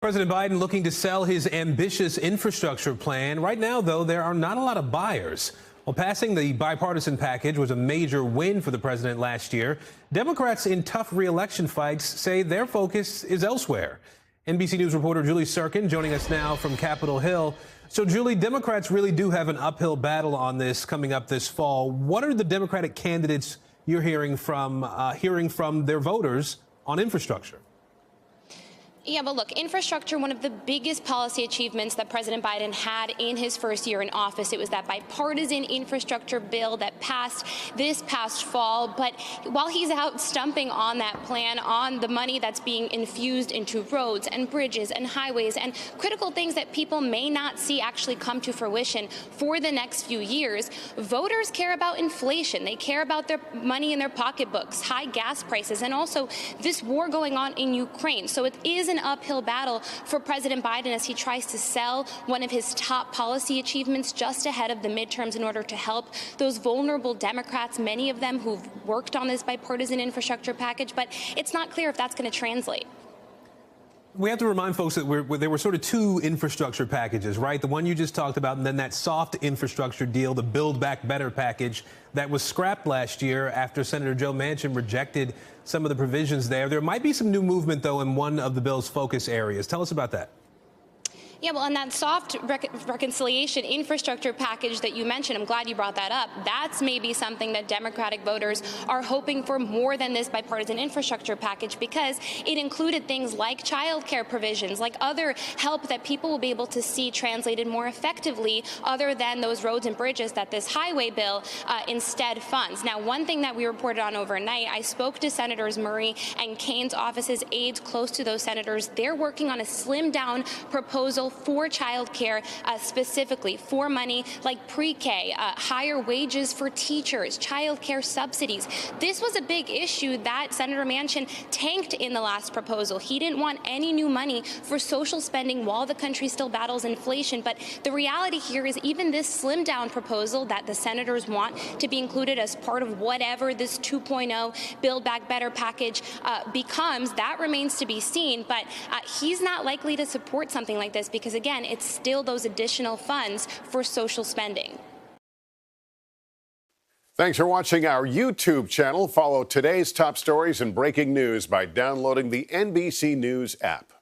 President Biden looking to sell his ambitious infrastructure plan. Right now, though, there are not a lot of buyers. While passing the bipartisan package was a major win for the president last year, Democrats in tough re-election fights say their focus is elsewhere. NBC News reporter Julie Sirkin joining us now from Capitol Hill. So, Julie, Democrats really do have an uphill battle on this coming up this fall. What are the Democratic candidates you're hearing from their voters on infrastructure? Yeah, but look, infrastructure, one of the biggest policy achievements that President Biden had in his first year in office. It was that bipartisan infrastructure bill that passed this past fall. But while he's out stumping on that plan, on the money that's being infused into roads and bridges and highways and critical things that people may not see actually come to fruition for the next few years, voters care about inflation. They care about their money in their pocketbooks, high gas prices, and also this war going on in Ukraine. So it is an uphill battle for President Biden as he tries to sell one of his top policy achievements just ahead of the midterms in order to help those vulnerable Democrats, many of them who've worked on this bipartisan infrastructure package. But it's not clear if that's going to translate. We have to remind folks that there were sort of two infrastructure packages, right? The one you just talked about, and then that soft infrastructure deal, the Build Back Better package that was scrapped last year after Senator Joe Manchin rejected some of the provisions there. There might be some new movement, though, in one of the bill's focus areas. Tell us about that. Yeah, well, and that soft reconciliation infrastructure package that you mentioned, I'm glad you brought that up. That's maybe something that Democratic voters are hoping for more than this bipartisan infrastructure package, because it included things like child care provisions, like other help that people will be able to see translated more effectively other than those roads and bridges that this highway bill instead funds. Now, one thing that we reported on overnight, I spoke to Senators Murray and Kane's office's aides close to those senators. They're working on a slimmed down proposal for child care, specifically for money like pre-K, higher wages for teachers, child care subsidies. This was a big issue that Senator Manchin tanked in the last proposal. He didn't want any new money for social spending while the country still battles inflation. But the reality here is even this slimmed down proposal that the senators want to be included as part of whatever this 2.0 Build Back Better package becomes, that remains to be seen. But he's not likely to support something like this because, again, it's still those additional funds for social spending. Thanks for watching our YouTube channel. Follow today's top stories and breaking news by downloading the NBC News app.